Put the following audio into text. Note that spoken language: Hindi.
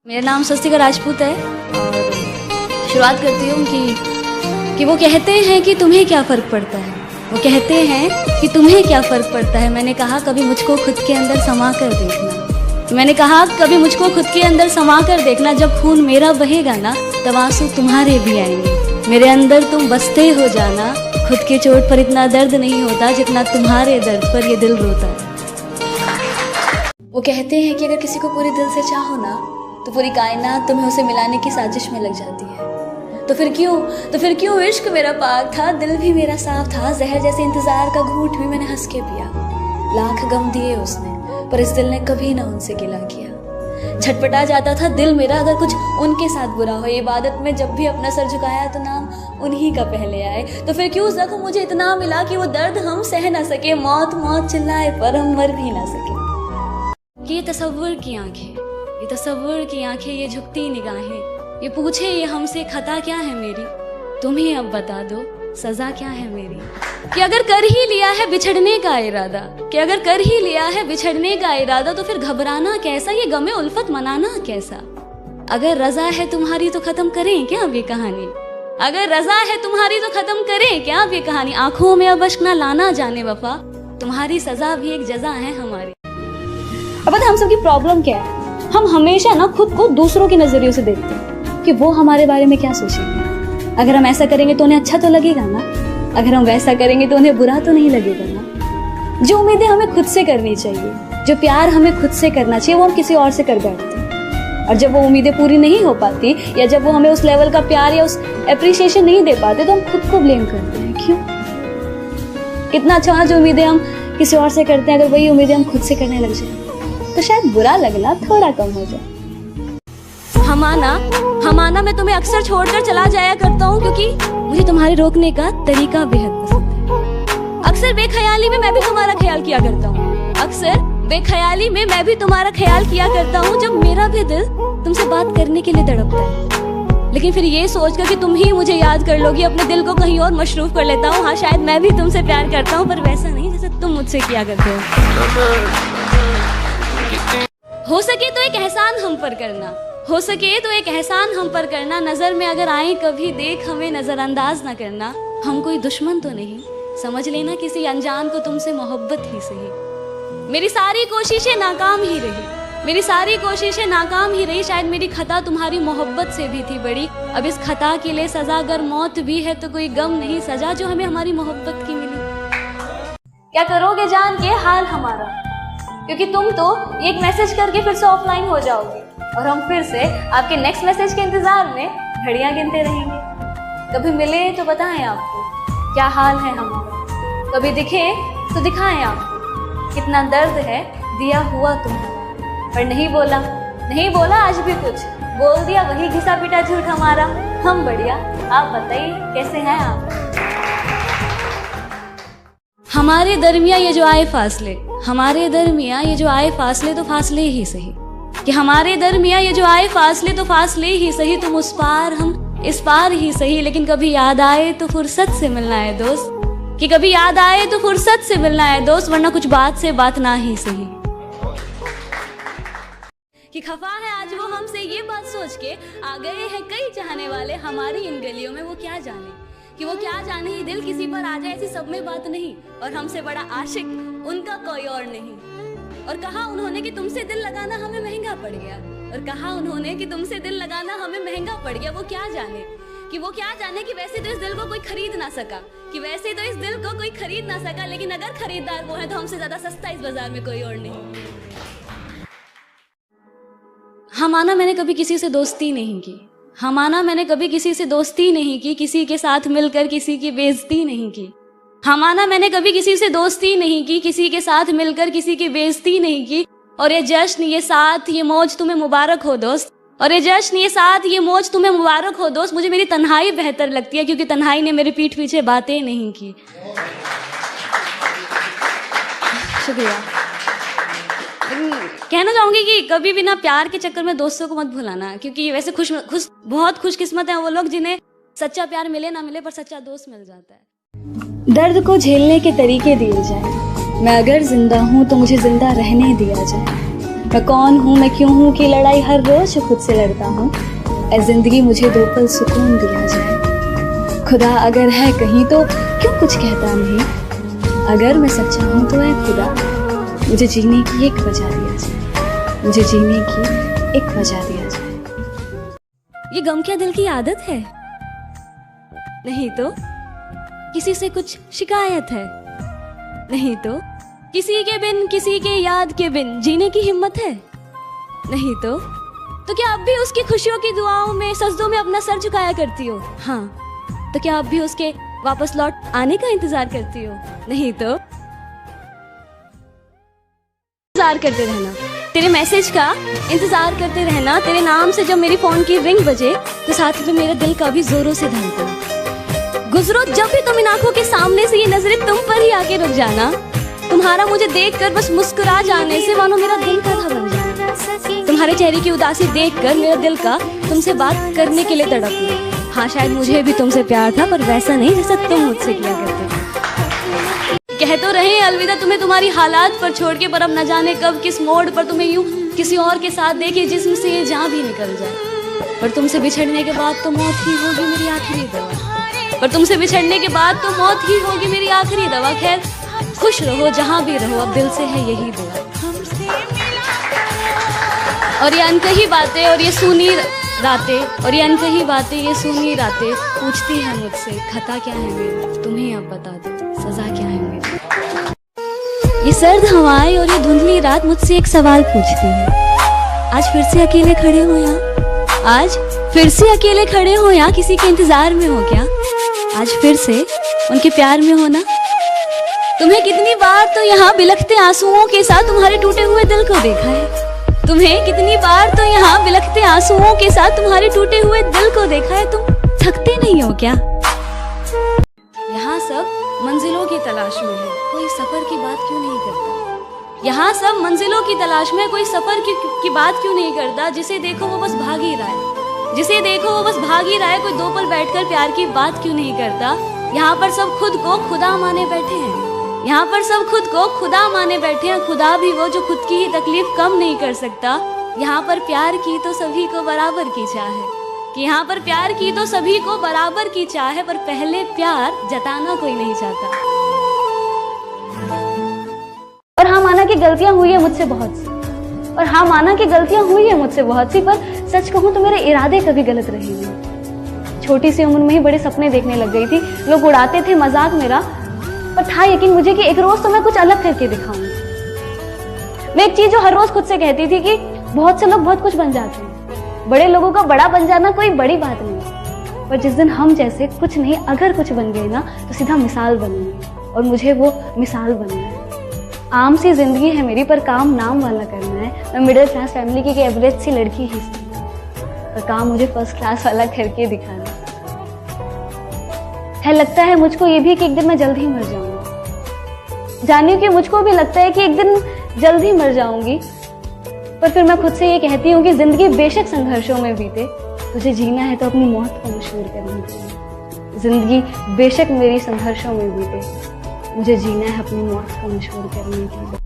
मेरा नाम स्वस्तिका राजपूत है और शुरुआत करती हूँ कि वो कहते हैं कि तुम्हें क्या फ़र्क पड़ता है। वो कहते हैं कि तुम्हें क्या फ़र्क पड़ता है। मैंने कहा कभी मुझको खुद के अंदर समा कर देखना। मैंने कहा कभी मुझको खुद के अंदर समा कर देखना। जब खून मेरा बहेगा ना तब आंसू तुम्हारे भी आएंगे। मेरे अंदर तुम बसते हो जाना। खुद के चोट पर इतना दर्द नहीं होता जितना तुम्हारे दर्द पर ये दिल रोता है। वो कहते हैं कि अगर किसी को पूरे दिल से चाहो ना तो पूरी कायनात तुम्हें उसे मिलाने की साजिश में लग जाती है। तो फिर क्यों इश्क मेरा पाक था, दिल भी मेरा साफ था। जहर जैसे इंतजार का घूंट भी मैंने हंस के पिया। लाख गम दिए उसने पर इस दिल ने कभी ना उनसे गिला किया। छटपटा जाता था दिल मेरा अगर कुछ उनके साथ बुरा हो। इबादत में जब भी अपना सर झुकाया तो नाम उन्हीं का पहले आए। तो फिर क्यों जख्म मुझे इतना मिला कि वो दर्द हम सह ना सके। मौत मौत चिल्लाए पर हम मर भी ना सके। कि ये तसव्वुर की आंखें, ये तसव्वुर की आंखें, ये झुकती निगाहें, ये पूछे ये हमसे खता क्या है मेरी। तुम ही अब बता दो सजा क्या है मेरी। कि अगर कर ही लिया है बिछड़ने का इरादा, कि अगर कर ही लिया है बिछड़ने का इरादा तो फिर घबराना कैसा, ये गमे उल्फत मनाना कैसा। अगर रजा है तुम्हारी तो खत्म करें क्या अब ये कहानी। अगर रजा है तुम्हारी तो खत्म करें क्या अब ये कहानी। आंखों में अब अश्क ना लाना जाने वफा, तुम्हारी सजा भी एक जजा है हमारी। अब पता हम सबकी प्रॉब्लम क्या है, हम हमेशा ना खुद को दूसरों के नजरियों से देखते हैं कि वो हमारे बारे में क्या सोचेंगे। अगर हम ऐसा करेंगे तो उन्हें अच्छा तो लगेगा ना, अगर हम वैसा करेंगे तो उन्हें बुरा तो नहीं लगेगा ना। जो उम्मीदें हमें खुद से करनी चाहिए, जो प्यार हमें खुद से करना चाहिए, वो हम किसी और से कर बैठते हैं। और जब वो उम्मीदें पूरी नहीं हो पाती या जब वो हमें उस लेवल का प्यार या उस एप्रिसिएशन नहीं दे पाते तो हम खुद को ब्लेम करते हैं। क्यों? कितना अच्छा जो उम्मीदें हम किसी और से करते हैं अगर वही उम्मीदें हम खुद से करने लग जाए तो शायद बुरा लगना थोड़ा कम हो जाए। हमाना मैं तुम्हें अक्सर छोड़कर चला जाया करता हूँ क्योंकि मुझे तुम्हारे रोकने का तरीका बेहद पसंद है। अक्सर बेख्याली में मैं भी तुम्हारा ख्याल किया करता हूँ। अक्सर बेख्याली में मैं भी तुम्हारा ख्याल किया करता हूँ जब मेरा भी दिल तुमसे बात करने के लिए तड़पता है। लेकिन फिर ये सोचकर कि तुम ही मुझे याद कर लोगी अपने दिल को कहीं और मशरूफ कर लेता हूँ। हाँ शायद मैं भी तुमसे प्यार करता हूँ पर वैसा नहीं जैसे तुम मुझसे किया करते हो सके तो एक एहसान हम पर करना, हो सके तो एक एहसान हम पर करना। नजर में अगर आए कभी देख हमें नजरअंदाज ना करना। हम कोई दुश्मन तो नहीं, समझ लेना किसी अनजान को तुमसे मोहब्बत ही सही। मेरी सारी कोशिशें नाकाम ही रही, मेरी सारी कोशिशें नाकाम ही रही। शायद मेरी खता तुम्हारी मोहब्बत से भी थी बड़ी। अब इस खता के लिए सजा अगर मौत भी है तो कोई गम नहीं सजा जो हमें हमारी मोहब्बत की मिली। क्या करोगे जान के हाल हमारा, क्योंकि तुम तो एक मैसेज करके फिर से ऑफलाइन हो जाओगे और हम फिर से आपके नेक्स्ट मैसेज के इंतजार में घड़ियां गिनते रहेंगे। कभी मिले तो बताएं आपको क्या हाल है हमारा, कभी दिखे तो दिखाएं आपको कितना दर्द है दिया हुआ तुमने। पर नहीं बोला आज भी कुछ, बोल दिया वही घिसा पिटा झूठ हमारा। हम बढ़िया, आप बताइए कैसे हैं आप। हमारे दरमिया ये जो आए फासले, हमारे दरमिया ये जो आए फासले तो फासले ही सही। कि हमारे दरमिया ये जो आए फासले तो फासले ही सही। तुम उस पार हम इस पार ही सही। लेकिन कभी याद आए तो फुर्सत से मिलना है दोस्त, कि कभी याद आए तो फुर्सत से मिलना है दोस्त, वरना कुछ बात से बात ना ही सही। कि खफा है आज वो हमसे ये बात सोच के, आ गए हैं कई चाहने वाले हमारी इन गलियों में। वो क्या जाने कि वो क्या जाने ही दिल किसी पर आ जाए ऐसी सब में बात नहीं। और हमसे बड़ा आशिक उनका कोई और नहीं। और कहा उन्होंने कि तुमसे दिल लगाना हमें महंगा पड़ गया, और कहा उन्होंने कि तुमसे दिल लगाना हमें महंगा पड़ गया। वो क्या जाने कि वैसे तो इस दिल को कोई खरीद ना सका, कि वैसे तो इस दिल को कोई खरीद ना सका। लेकिन अगर खरीदार वो है तो हमसे ज्यादा सस्ता इस बाजार में कोई और नहीं। हाँ माना मैंने कभी किसी से दोस्ती नहीं की, हाँ माना मैंने कभी किसी से दोस्ती नहीं की, किसी के साथ मिलकर किसी की बेइज्जती नहीं की। हाँ माना मैंने कभी किसी से दोस्ती नहीं की, किसी के साथ मिलकर किसी की बेइज्जती नहीं की। और ये जश्न ये साथ ये मौज तुम्हें मुबारक हो दोस्त, और ये जश्न ये साथ ये मौज तुम्हें मुबारक हो दोस्त। मुझे मेरी तन्हाई बेहतर लगती है क्योंकि तन्हाई ने मेरे पीठ पीछे बातें नहीं की। शुक्रिया। कहना चाहूंगी कि कभी भी ना प्यार के चक्कर में दोस्तों को मत भुलाना, क्योंकि वैसे बहुत खुशकिस्मत हैं वो लोग जिन्हें सच्चा प्यार मिले ना मिले पर सच्चा दोस्त मिल जाता है। दर्द को झेलने के तरीके दिए जाए, मैं अगर जिंदा हूँ तो मुझे जिंदा रहने दिया जाए। मैं कौन हूँ, मैं क्यों हूँ की लड़ाई हर रोज खुद से लड़ता हूँ। ऐ जिंदगी मुझे 2 पल सुकून दिया जाए। खुदा अगर है कहीं तो क्यों कुछ कहता नहीं। अगर मैं सच्चा हूँ तो ऐ खुदा मुझे जीने की एक वजह दिया जाए। मुझे जीने की एक वजह दिया जाए। ये गम क्या दिल की आदत है? नहीं तो किसी से कुछ शिकायत है? नहीं तो किसी के बिन, किसी के याद के बिन जीने की हिम्मत है? नहीं तो क्या अब भी उसकी खुशियों की दुआओं में, सजदों में अपना सर झुकाया करती हो? हाँ, तो क्या अब भी उसके वापस लौट आने का इंतजार करती हो? नहीं तो इंतजार करते रहना, तेरे मैसेज का इंतजार करते रहना। तेरे नाम से जब मेरी फोन की रिंग बजे तो साथ में मेरा दिल का भी जोरों से धड़कना। गुजरो जब भी तुम इन आंखों के सामने से, ये नजरें तुम पर ही आके रुक जाना। तुम्हारा मुझे देखकर बस मुस्कुरा जाने से मानो मेरा दिल का था बन जाना। तुम्हारे चेहरे की उदासी देखकर मेरा दिल का तुमसे बात करने के लिए तड़पना। हाँ, शायद मुझे भी तुमसे प्यार था, पर वैसा नहीं जैसा तुम मुझसे किया करते। कह तो रहे अलविदा तुम्हें तुम्हारी हालात पर छोड़ के, पर अब न जाने कब किस मोड़ पर तुम्हें यूं किसी और के साथ देखे जिस्म से ये जान भी निकल जाए। पर तुमसे बिछड़ने के बाद तो मौत ही होगी मेरी आखिरी दवा। पर तुमसे बिछड़ने के बाद तो मौत ही होगी मेरी आखिरी दवा। खैर, खुश रहो जहाँ भी रहो, अब दिल से है यही दुआ। और ये अनकही बातें और ये सुनी रातें, और ये अनकही बातें, ये सुनी रातें पूछती है मुझसे खता क्या है मेरा, तुम्हें अब बता दो सजा क्या है मेरी। ये सर्द हवाएं और ये धुंधली रात मुझसे एक सवाल पूछती है। आज फिर से अकेले खड़े हो यहाँ? आज फिर से अकेले खड़े हो यहाँ? किसी के इंतजार में हो क्या? आज फिर से उनके प्यार में हो ना? तुम्हें कितनी बार तो यहाँ बिलखते आंसुओं के साथ तुम्हारे टूटे हुए दिल को देखा है। तुम्हें कितनी बार तो यहाँ बिलखते आंसुओं के साथ तुम्हारे टूटे हुए दिल को देखा है। तुम थकते नहीं हो क्या? यहाँ सब मंजिलों की तलाश में है, कोई सफर की बात क्यों नहीं करता? यहाँ सब मंजिलों की तलाश में, कोई सफर की बात क्यों नहीं करता? जिसे देखो वो बस भाग ही रहा है, जिसे देखो वो बस भाग ही रहा है। कोई 2 पल बैठकर प्यार की बात क्यों नहीं करता? यहाँ पर सब खुद को खुदा माने बैठे हैं। यहाँ पर सब खुद को खुदा माने बैठे हैं, खुदा भी वो जो खुद की ही तकलीफ कम नहीं कर सकता। यहाँ पर प्यार की तो सभी को बराबर की चाह है, कि यहाँ पर प्यार की तो सभी को बराबर की चाह है, पर पहले प्यार जताना कोई नहीं चाहता। और हाँ, माना कि गलतियां हुई है मुझसे बहुत सी, और हाँ माना कि गलतियां हुई है मुझसे बहुत सी, पर सच कहूँ तो मेरे इरादे कभी गलत रहे नहीं। छोटी सी उम्र में ही बड़े सपने देखने लग गई थी, लोग उड़ाते थे मजाक मेरा, पर था यकीन मुझे कि एक रोज तो मैं कुछ अलग करके दिखाऊंगी। मैं एक चीज जो हर रोज खुद से कहती थी कि बहुत से लोग बहुत कुछ बन जाते हैं, बड़े लोगों का बड़ा बन जाना कोई बड़ी बात नहीं, पर जिस दिन हम जैसे कुछ नहीं अगर कुछ बन गए ना तो सीधा मिसाल बनूंगी, और मुझे वो मिसाल बनना है। आम सी जिंदगी है मेरी, पर काम नाम वाला करना है। मैं मिडिल क्लास फैमिली की एक एवरेज सी लड़की ही थी, पर काम मुझे फर्स्ट क्लास वाला करके दिखाना है। लगता है मुझको ये भी कि एक दिन मैं जल्द ही मर जाऊंगी। जानिए कि मुझको भी लगता है कि एक दिन जल्द ही मर जाऊंगी, पर फिर मैं खुद से ये कहती हूँ कि जिंदगी बेशक संघर्षों में बीते, तुझे जीना है तो अपनी मौत को मशहूर करनी चाहिए। जिंदगी बेशक मेरी संघर्षों में बीते, मुझे जीना है अपनी मौत को मशहूर करने के लिए।